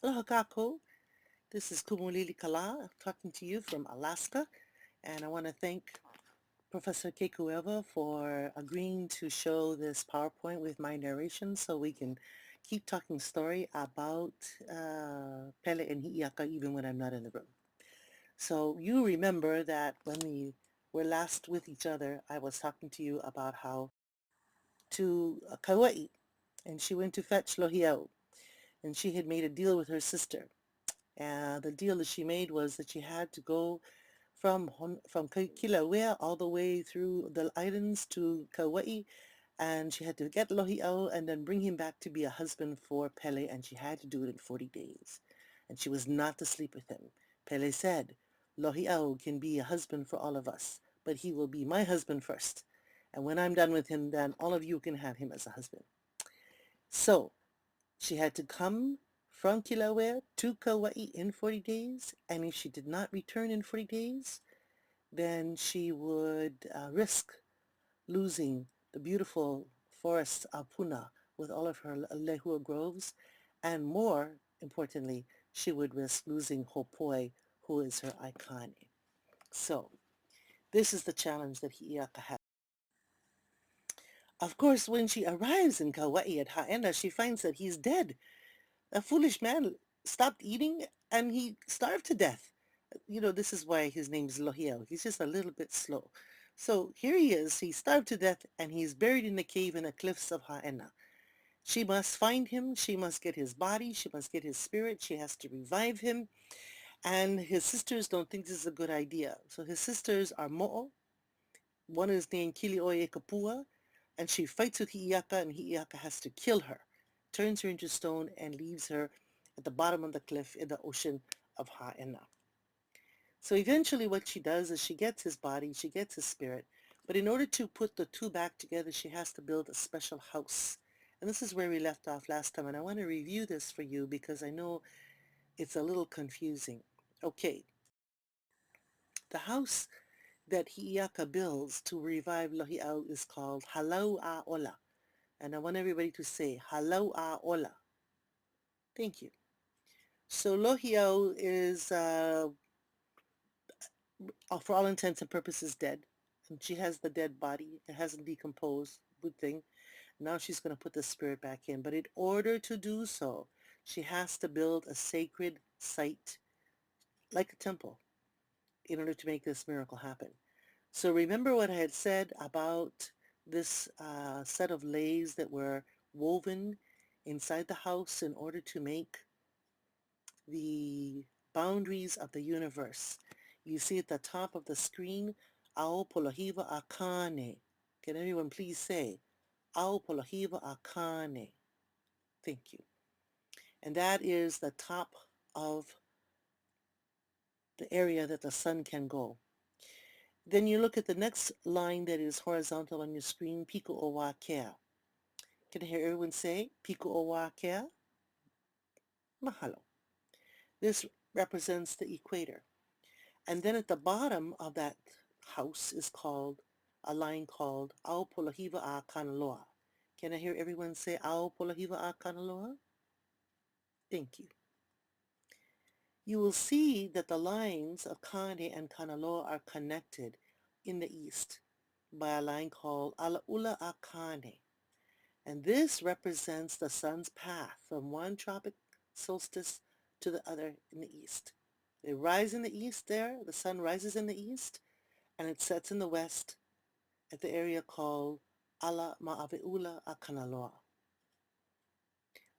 Aloha kako. This is Kumulili Kala talking to you from Alaska, and I want to thank Professor Kekuewa for agreeing to show this PowerPoint with my narration so we can keep talking story about Pele and Hiiaka even when I'm not in the room. So you remember that when we were last with each other, I was talking to you about how to Kauai, and she went to fetch Lohiau, and she had made a deal with her sister. The deal that she made was that she had to go from Kilauea all the way through the islands to Kauai, and she had to get Lohi'au and then bring him back to be a husband for Pele, and she had to do it in 40 days. And she was not to sleep with him. Pele said, Lohi'au can be a husband for all of us, but he will be my husband first. And when I'm done with him, then all of you can have him as a husband. So she had to come from Kilauea to Kauai in 40 days, and if she did not return in 40 days, then she would risk losing the beautiful forests of Puna with all of her lehua groves, and more importantly, she would risk losing Hopoi, who is her aikane. So this is the challenge that Hiiaka had. Of course, when she arrives in Kauai at Haena, she finds that he's dead. A foolish man stopped eating and he starved to death. This is why his name is Lohiel. He's just a little bit slow. So here he is. He starved to death and he's buried in a cave in the cliffs of Haena. She must find him. She must get his body. She must get his spirit. She has to revive him. And his sisters don't think this is a good idea. So his sisters are Mo'o. One is named Kilioe Kapua, and she fights with Hiiaka, and Hiiaka has to kill her, turns her into stone, and leaves her at the bottom of the cliff in the ocean of Haena. So eventually what she does is she gets his body, she gets his spirit, but in order to put the two back together, she has to build a special house. And this is where we left off last time, and I want to review this for you because I know it's a little confusing. Okay, the house that Hiiaka builds to revive Lohi'au is called Halau a Ola. And I want everybody to say Halau a Ola. Thank you. So Lohi'au is, for all intents and purposes, dead. And she has the dead body. It hasn't decomposed. Good thing. Now she's going to put the spirit back in. But in order to do so, she has to build a sacred site, like a temple, in order to make this miracle happen. So remember what I had said about this set of leis that were woven inside the house in order to make the boundaries of the universe. You see at the top of the screen, Ao Polohiva Akane. Can everyone please say, Ao Polohiva Akane? Thank you. And that is the top of the area that the sun can go. Then you look at the next line that is horizontal on your screen, Piku o Wā Kea. Can I hear everyone say, Piku o Wā Kea? Mahalo. This represents the equator. And then at the bottom of that house is called a line called Ao Polahiva a Kanaloa. Can I hear everyone say Ao Polahiva a Kanaloa? Thank you. You will see that the lines of Kane and Kanaloa are connected in the east by a line called Alaula a Kane. And this represents the sun's path from one tropic solstice to the other in the east. They rise in the east there, the sun rises in the east, and it sets in the west at the area called Ala Ma'ave'ula a Kanaloa.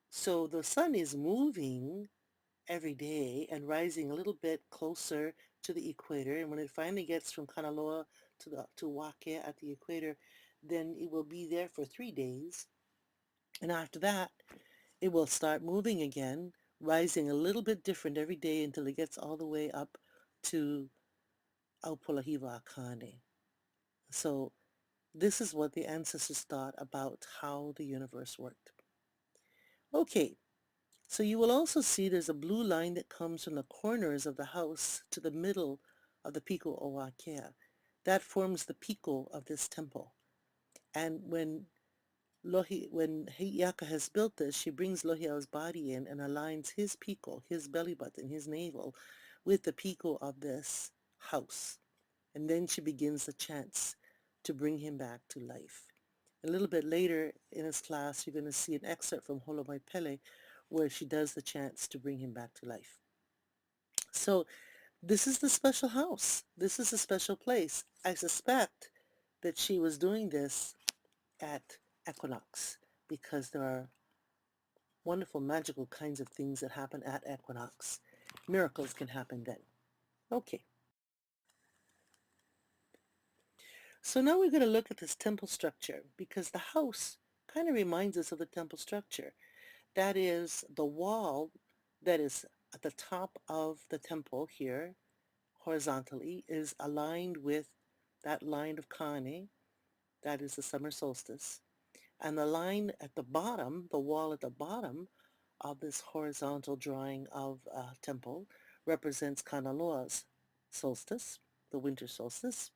So the sun is moving every day and rising a little bit closer to the equator, and when it finally gets from Kanaloa to Wake at the equator, then it will be there for 3 days. And after that, it will start moving again, rising a little bit different every day until it gets all the way up to Aupolahiva Akane. So this is what the ancestors thought about how the universe worked. Okay, so you will also see there's a blue line that comes from the corners of the house to the middle of the Pico Owakea. That forms the pico of this temple. And when when Hiiaka has built this, she brings Lohiau's body in and aligns his piko, his belly button, his navel, with the piko of this house. And then she begins the chants to bring him back to life. A little bit later in his class, you're going to see an excerpt from Holomai Pele where she does the chants to bring him back to life. So this is the special house. This is a special place. I suspect that she was doing this at equinox because there are wonderful magical kinds of things that happen at equinox. Miracles can happen then. Okay, so now we're going to look at this temple structure because the house kind of reminds us of the temple structure. That is the wall that is at the top of the temple here, horizontally, is aligned with that line of Kane, that is the summer solstice. And the line at the bottom, the wall at the bottom of this horizontal drawing of a temple represents Kanaloa's solstice, the winter solstice.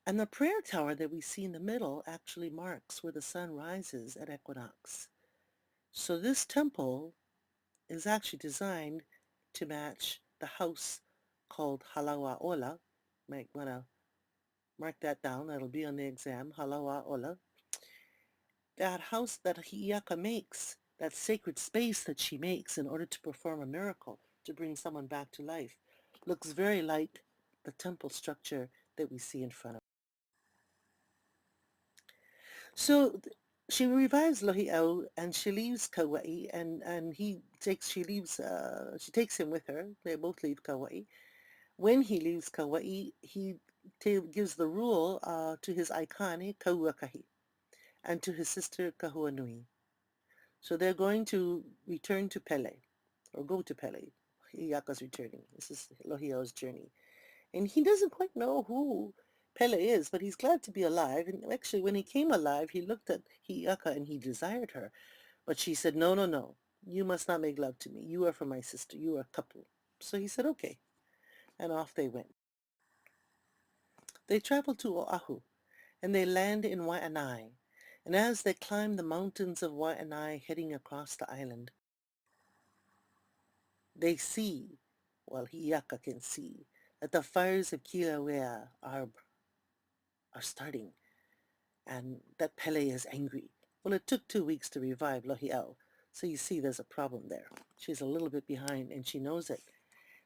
And the prayer tower that we see in the middle actually marks where the sun rises at equinox. So this temple is actually designed to match the house called Halawa Ola. Might want to mark that down. That'll be on the exam, Halawa Ola. That house that Hiiaka makes, that sacred space that she makes in order to perform a miracle, to bring someone back to life, looks very like the temple structure that we see in front of us. So she revives Lohi'au and she leaves Kauai and she takes him with her. They both leave Kauai. When he leaves Kauai, he gives the rule to his aikane, Kauakahi, and to his sister Kahuanui. So they're going to return to Pele, or go to Pele. Hiaka's returning. This is Lohiau's journey. And he doesn't quite know who Pele is, but he's glad to be alive. And actually, when he came alive, he looked at Hiaka and he desired her. But she said, no, no, no. You must not make love to me. You are for my sister. You are a couple. So he said, okay. And off they went. They traveled to Oahu, and they land in Waianae. And as they climb the mountains of Waianae heading across the island, they see, well, Hiiaka can see, that the fires of Kilauea are starting and that Pele is angry. Well, it took 2 weeks to revive Lohi'au, so you see there's a problem there. She's a little bit behind and she knows it.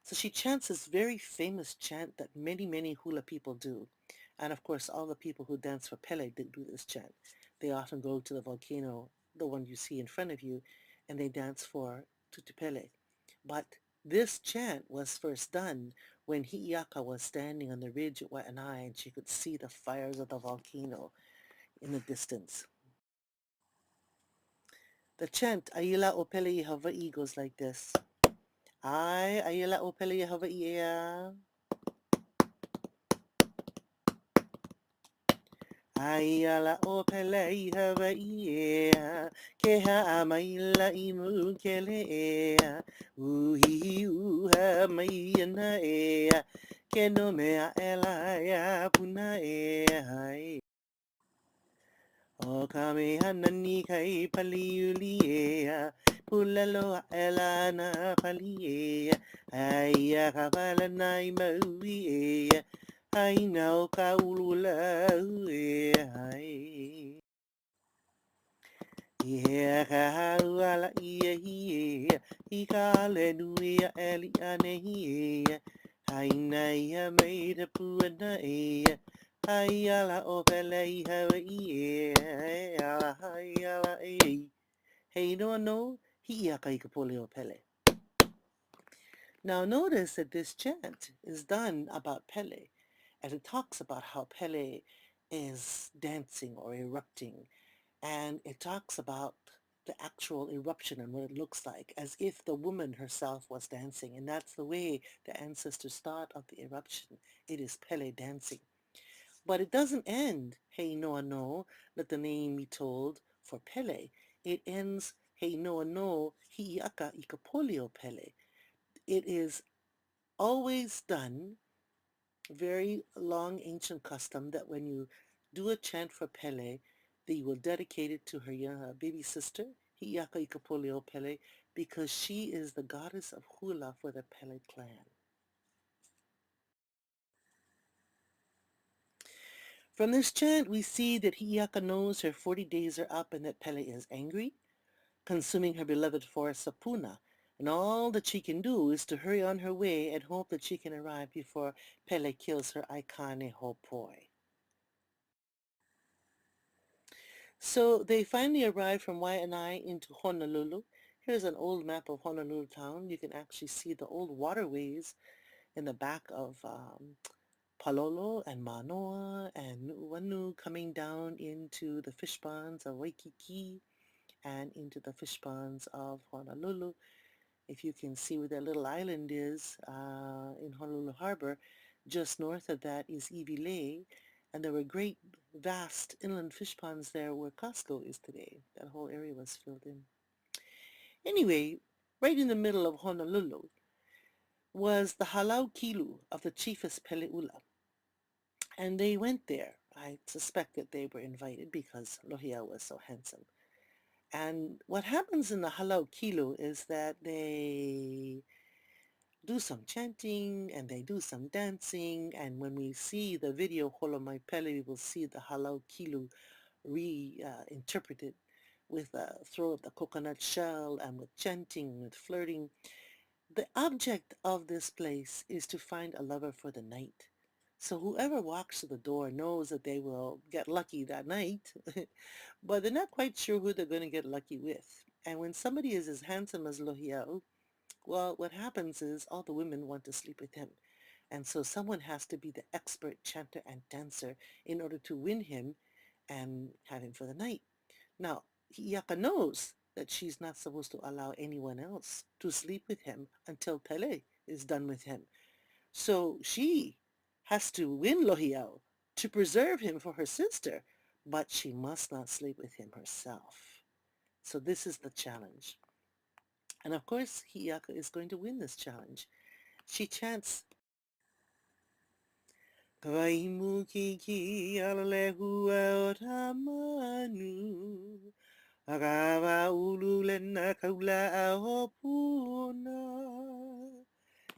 So she chants this very famous chant that many, many hula people do. And of course, all the people who dance for Pele do this chant. They often go to the volcano, the one you see in front of you, and they dance for Tutupele. But this chant was first done when Hiiaka was standing on the ridge at Waianae and she could see the fires of the volcano in the distance. The chant, Aila o Pele Hawaii, goes like this. Ai, Aila o Pele Hawaii. Aila o Pele Hawaii. Ke ha maila I mu kele ea. Uhi uha maina ea. Ke no mea ela ya puna ea. O kamehanani kai paliulia, pulalo elana palia, aya kapalanai mauia, ai nau kaulula ai. Hiaka hauala ia hia, haleluia eli anehia, haina made a puana ia. Hayala o Pele Hawaii, hayala e. Hey no, Hiiaka I ka pole o Pele. Now notice that this chant is done about Pele, and it talks about how Pele is dancing or erupting, and it talks about the actual eruption and what it looks like, as if the woman herself was dancing, and that's the way the ancestors thought of the eruption. It is Pele dancing. But it doesn't end, Hey Noa no, let the name be told for Pele. It ends, Hey Noa no, Hiiaka I ka pole o Pele. It is always done, very long ancient custom, that when you do a chant for Pele, They will dedicate it to her young, baby sister, Hiiaka Ikapoleo Pele, because she is the goddess of hula for the Pele clan. From this chant, we see that Hiiaka knows her 40 days are up and that Pele is angry, consuming her beloved forest of Puna, and all that she can do is to hurry on her way and hope that she can arrive before Pele kills her Aikane Hopoi. So they finally arrive from Waianae into Honolulu. Here's an old map of Honolulu town. You can actually see the old waterways in the back of Palolo and Manoa and Nuuanu coming down into the fish ponds of Waikiki and into the fish ponds of Honolulu. If you can see where that little island is in Honolulu Harbor, just north of that is Iwilei, and there were great, vast inland fish ponds there where Costco is today. That whole area was filled in. Anyway, right in the middle of Honolulu was the halau kilu of the chiefess Peleula, and they went there. I suspect that they were invited because Lohia was so handsome. And what happens in the halau kilu is that they do some chanting and they do some dancing, and when we see the video Holomai Pele, we will see the halau kilu reinterpreted with the throw of the coconut shell and with chanting, with flirting. The object of this place is to find a lover for the night. So whoever walks to the door knows that they will get lucky that night, but they're not quite sure who they're going to get lucky with. And when somebody is as handsome as Lohiau, well, what happens is all the women want to sleep with him. And so someone has to be the expert chanter and dancer in order to win him and have him for the night. Now, Hiiaka knows that she's not supposed to allow anyone else to sleep with him until Pele is done with him. So she has to win Lohiau to preserve him for her sister, but she must not sleep with him herself. So this is the challenge. And of course, Hiiaka is going to win this challenge. She chants, Kawaimu kiki alalehu tamanu, agawa ululena kaula ahopuna.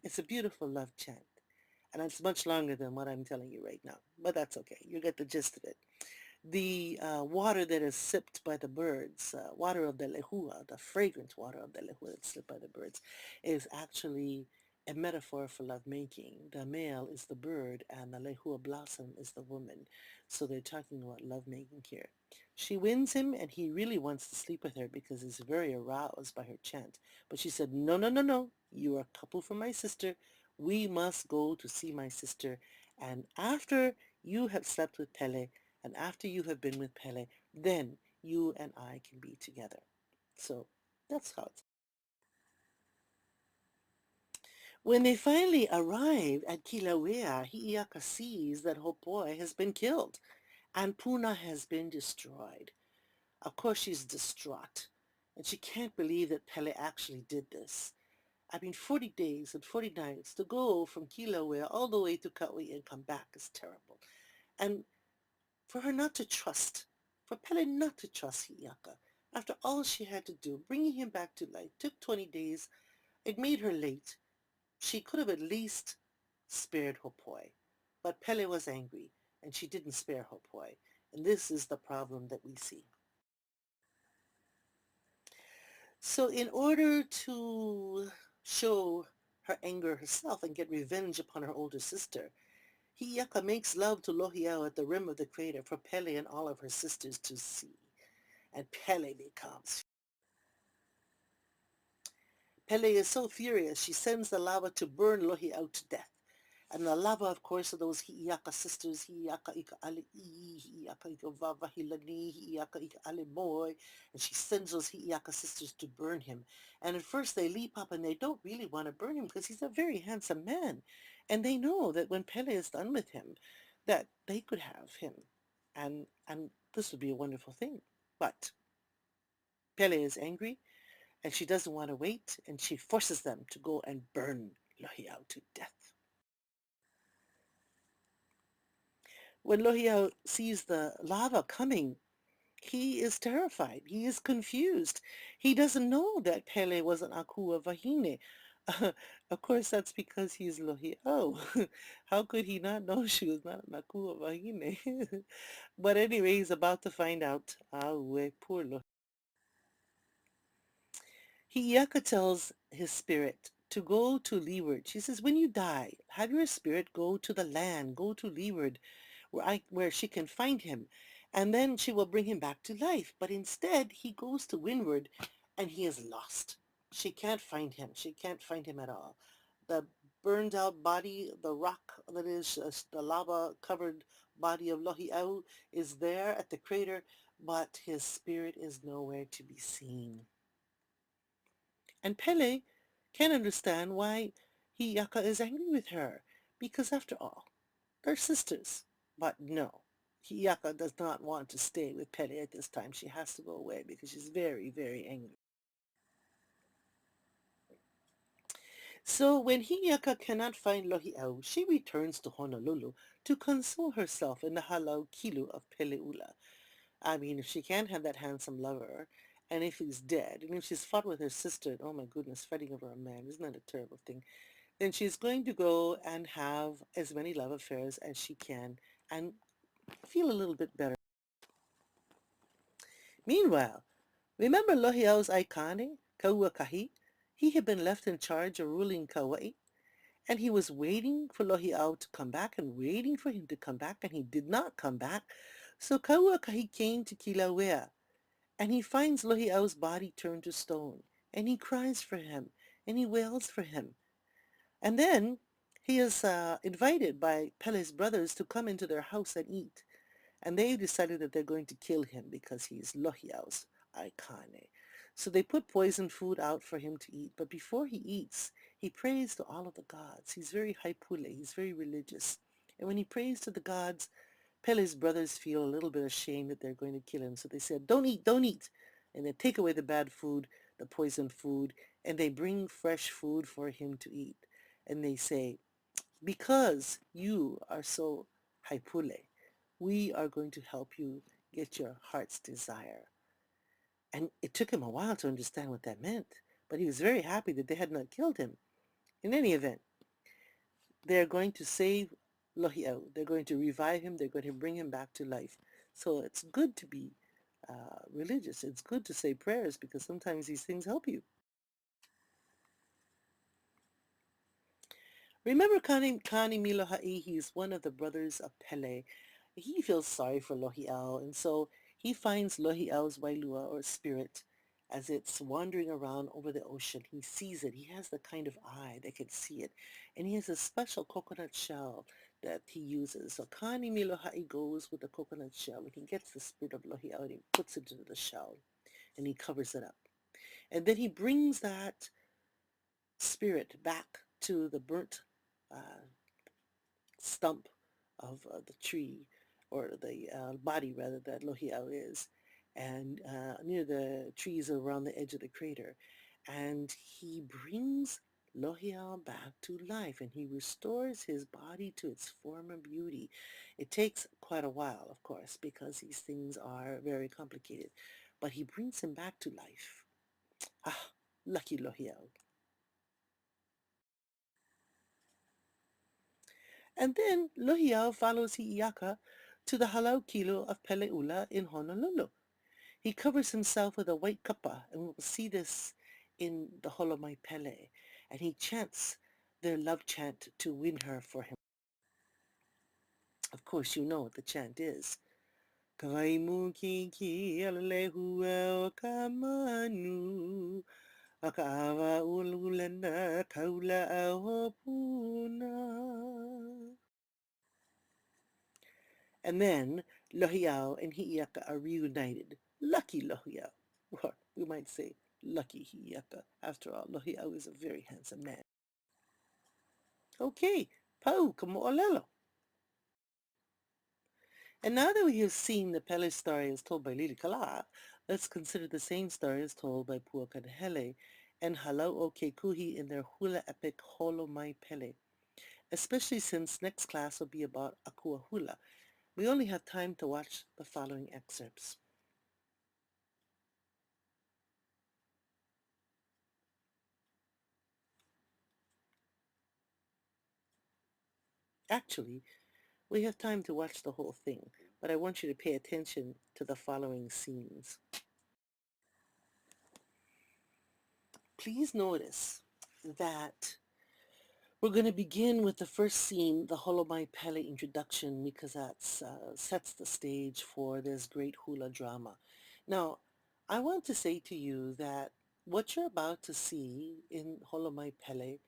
It's a beautiful love chant, and it's much longer than what I'm telling you right now, but that's okay. You get the gist of it. The water that is sipped by the birds, water of the lehua, the fragrant water of the lehua that's sipped by the birds, is actually a metaphor for lovemaking. The male is the bird and the lehua blossom is the woman. So they're talking about lovemaking here. She wins him and he really wants to sleep with her because he's very aroused by her chant. But she said, no, no, no, no. You are a couple for my sister. We must go to see my sister. And after you have slept with Pele, and after you have been with Pele, then you and I can be together. So that's how it's. When they finally arrive at Kilauea, Hiiaka sees that Hopoi has been killed and Puna has been destroyed. Of course she's distraught and she can't believe that Pele actually did this. I mean, 40 days and 40 nights to go from Kilauea all the way to Kauai and come back is terrible. And for her not to trust, for Pele not to trust Hiiaka. After all she had to do, bringing him back to life, took 20 days. It made her late. She could have at least spared Hopoi. But Pele was angry, and she didn't spare Hopoi. And this is the problem that we see. So in order to show her anger herself and get revenge upon her older sister, Hiiaka makes love to Lohiau at the rim of the crater for Pele and all of her sisters to see. And Pele becomes. Pele is so furious, she sends the lava to burn Lohi out to death. And the lava, of course, are those Hiiaka sisters, Hiiaka ika ale I, Hiiaka ika vavahilani, Hiiaka ika ale moi, and she sends those Hiiaka sisters to burn him. And at first they leap up and they don't really want to burn him because he's a very handsome man. And they know that when Pele is done with him, that they could have him. And this would be a wonderful thing. But Pele is angry and she doesn't want to wait, and she forces them to go and burn Lohiau to death. When Lohiau sees the lava coming, He is terrified. He is confused. He doesn't know that Pele was an Akua Vahine. Of course, that's because he's Lohi'au. How could he not know she was not an Akua Vahine? But anyway, he's about to find out. Aue, poor Lohi. Hiiaka tells his spirit to go to leeward. She says, when you die, have your spirit go to the land, go to leeward, where she can find him, and then she will bring him back to life. But instead, he goes to windward, and he is lost. She can't find him. She can't find him at all. The burned out body, the rock that is the lava-covered body of Lohi'au is there at the crater, but his spirit is nowhere to be seen. And Pele can't understand why Hiiaka is angry with her, because after all, they're sisters. But no, Hiiaka does not want to stay with Pele at this time. She has to go away because she's very, very angry. So when Hiiaka cannot find Lohi'au, she returns to Honolulu to console herself in the halau kilu of Peleula. I mean, if she can't have that handsome lover, and if he's dead, and if she's fought with her sister, oh my goodness, fighting over a man, isn't that a terrible thing? Then she's going to go and have as many love affairs as she can and feel a little bit better. Meanwhile, remember Lohiau's Aikane, Kauakahi? He had been left in charge of ruling Kauai, and he was waiting for Lohiau to come back and waiting for him to come back, and he did not come back. So Kauakahi came to Kilauea, and he finds Lohiau's body turned to stone, and he cries for him, and he wails for him. And then he is invited by Pele's brothers to come into their house and eat. And they decided that they're going to kill him because he's Lohiau's Aikane. So they put poisoned food out for him to eat. But before he eats, he prays to all of the gods. He's very haipule. He's very religious. And when he prays to the gods, Pele's brothers feel a little bit ashamed that they're going to kill him. So they said, don't eat, don't eat. And they take away the bad food, the poisoned food, and they bring fresh food for him to eat. And they say, because you are so haipule, we are going to help you get your heart's desire. And it took him a while to understand what that meant, but he was very happy that they had not killed him. In any event, they're going to save Lohiau. They're going to revive him. They're going to bring him back to life. So it's good to be religious. It's good to say prayers because sometimes these things help you. Remember Kani Miloha'i, he's one of the brothers of Pele. He feels sorry for Lohi'au, and so he finds Lohi'au's wailua, or spirit, as it's wandering around over the ocean. He sees it. He has the kind of eye that can see it. And he has a special coconut shell that he uses. So Kani Miloha'i goes with the coconut shell, and he gets the spirit of Lohi'au, and he puts it into the shell, and he covers it up. And then he brings that spirit back to the burnt uh, stump of the tree, or the body rather, that Lohiau is, and near the trees around the edge of the crater. And he brings Lohiau back to life, and he restores his body to its former beauty. It takes quite a while, of course, because these things are very complicated, but he brings him back to life. Ah, lucky Lohiau. And then Lohiau follows Hiiaka to the halau kilo of Peleula in Honolulu. He covers himself with a white kapa, and we'll see this in the Holomai Pele, and he chants their love chant to win her for him. Of course, you know what the chant is. Kaimu ki alalehu el kamanu, akawa ululana kaula ahopuna. And then Lohiau and Hiiaka are reunited. Lucky Lohiau. Or we might say lucky Hiiaka. After all, Lohiau is a very handsome man. Okay, pau kamo'olelo. And now that we have seen the Pele story as told by Lili Kala, let's consider the same story as told by Puakanahele and Halau o Kekuhi in their hula epic Holo Mai Pele, especially since next class will be about Akua Hula. We only have time to watch the following excerpts. Actually, we have time to watch the whole thing, but I want you to pay attention to the following scenes. Please notice that we're going to begin with the first scene, the Holomai Pele introduction, because that sets the stage for this great hula drama. Now, I want to say to you that what you're about to see in Holomai Pele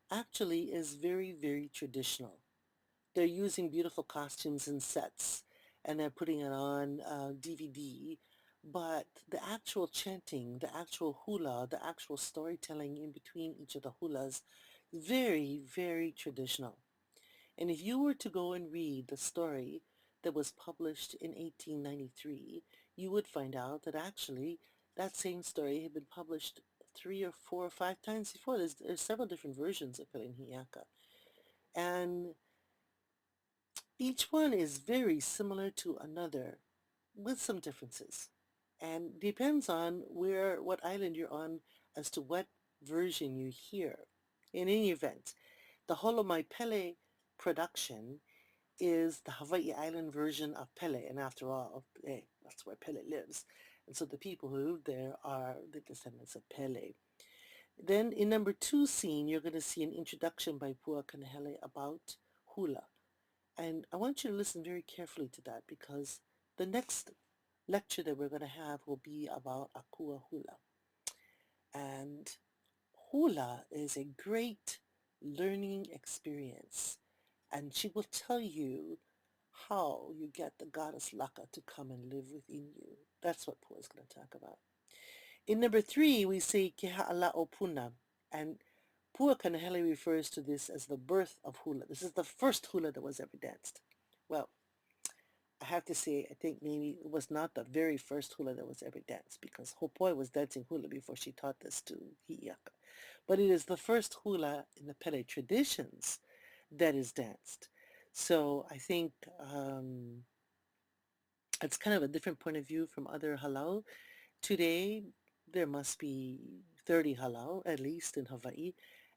actually is very, very traditional. They're using beautiful costumes and sets, and they're putting it on DVD. But the actual chanting, the actual hula, the actual storytelling in between each of the hulas, very, very traditional. And if you were to go and read the story that was published in 1893, you would find out that actually that same story had been published 3 or 4 or 5 times before. There's several different versions of Pele and Hiiaka. And each one is very similar to another with some differences. And depends on what island you're on as to what version you hear. In any event, the Holomai Pele production is the Hawaii Island version of Pele. And after all, that's where Pele lives. And so the people who live there are the descendants of Pele. Then in number 2 scene, you're going to see an introduction by Pua Kanahele about hula. And I want you to listen very carefully to that because the next lecture that we're going to have will be about Akua Hula. And hula is a great learning experience. And she will tell you how you get the goddess Laka to come and live within you. That's what Pua is going to talk about. In number 3, we say Kehaala Opuna. And Pua Kanahele refers to this as the birth of hula. This is the first hula that was ever danced. Well, I have to say, I think maybe it was not the very first hula that was ever danced because Hopoi was dancing hula before she taught this to Hiiaka. But it is the first hula in the Pele traditions that is danced. So I think it's kind of a different point of view from other halau. Today, there must be 30 halau, at least in Hawaii,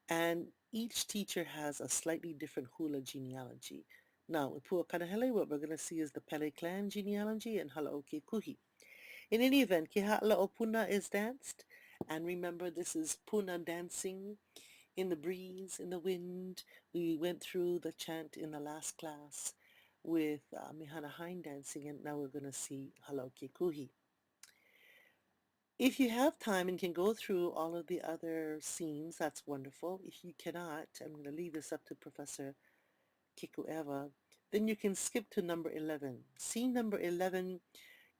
and each teacher has a slightly different hula genealogy. Now, with Puakanahele, what we're going to see is the Pele clan genealogy and Halau Kuhi. In any event, Kihaala Puna is danced, and remember this is Puna dancing in the breeze, in the wind. We went through the chant in the last class with Mihana Hain dancing, and now we're going to see Halau Kuhi. If you have time and can go through all of the other scenes, that's wonderful. If you cannot, I'm going to leave this up to Professor Kikuewa, then you can skip to number 11. Scene number 11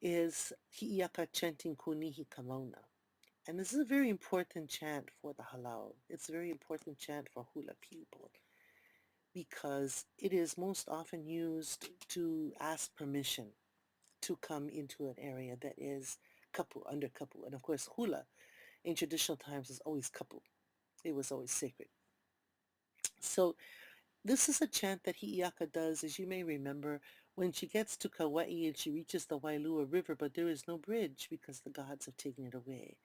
is Hiiaka chanting Kunihi Kamauna. And this is a very important chant for the halau. It's a very important chant for hula people because it is most often used to ask permission to come into an area that is kapu, under kapu. And of course, hula in traditional times is always kapu. It was always sacred. So this is a chant that Hiiaka does, as you may remember, when she gets to Kauai and she reaches the Wailua River, but there is no bridge because the gods have taken it away.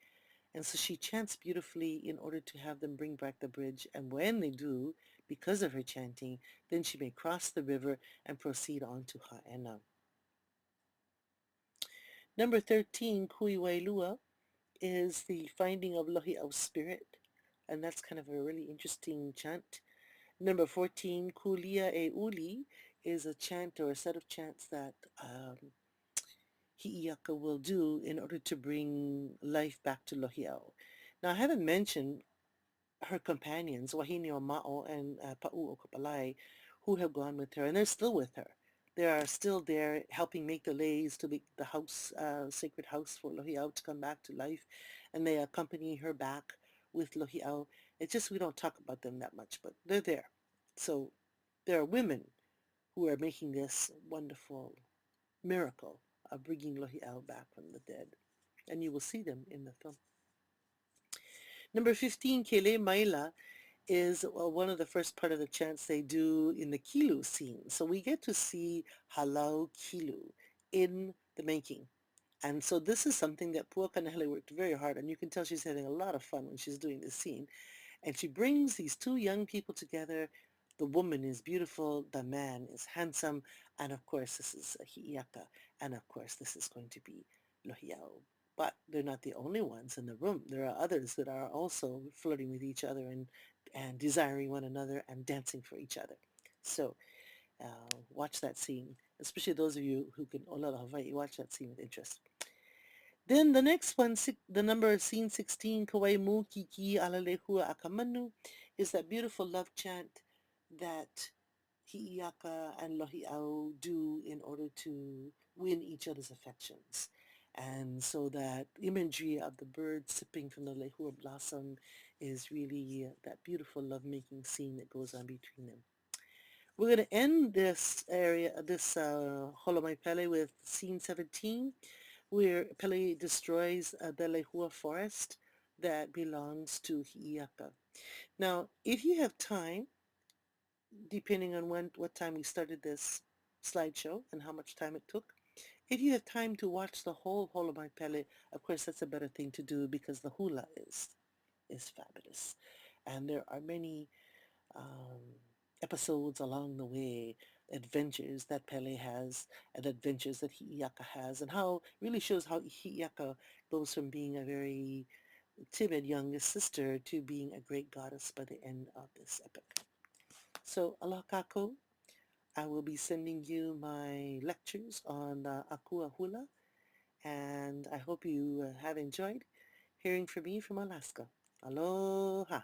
And so she chants beautifully in order to have them bring back the bridge. And when they do, because of her chanting, then she may cross the river and proceed on to Ha'ena. Number 13, Kui Wailua, is the finding of Lohi'au's spirit. And that's kind of a really interesting chant. Number 14, Kulia e Uli, is a chant or a set of chants that Hiiaka will do in order to bring life back to Lohi'au. Now, I haven't mentioned her companions, Wahine o Ma'o and Pa'u o Kapalai, who have gone with her, and they're still with her. They are still there helping make the leis to make the house, sacred house for Lohi'au to come back to life, and they accompany her back with Lohi'au. It's just we don't talk about them that much, but they're there. So there are women who are making this wonderful miracle of bringing Lohi'au back from the dead, and you will see them in the film. Number 15, Kele Maila, is one of the first part of the chants they do in the Kilu scene. So we get to see Halau Kilu in the making. And so this is something that Pua Kanahele worked very hard on. You can tell she's having a lot of fun when she's doing this scene. And she brings these two young people together, The woman is beautiful, the man is handsome, and of course this is Hiiaka, and of course this is going to be Lohiao. But they're not the only ones in the room. There are others that are also flirting with each other and desiring one another and dancing for each other. So watch that scene, especially those of you who can Olala Hawaii, watch that scene with interest. Then the next one, the number scene 16, Kawai Mu Kiki Alalehua Akamanu, is that beautiful love chant that Hiiaka and Lohi'au do in order to win each other's affections. And so that imagery of the bird sipping from the lehua blossom is really that beautiful lovemaking scene that goes on between them. We're going to end this area, this Holomai Pele with scene 17, where Pele destroys the lehua forest that belongs to Hiiaka. Now, if you have time, depending on what time we started this slideshow and how much time it took, if you have time to watch the whole Holomai Pele, of course that's a better thing to do because the hula is fabulous. And there are many episodes along the way, adventures that Pele has and adventures that Hiiaka has, and how really shows how Hiiaka goes from being a very timid youngest sister to being a great goddess by the end of this epic. So, alakako, I will be sending you my lectures on Akua Hula, and I hope you have enjoyed hearing from me from Alaska. Aloha!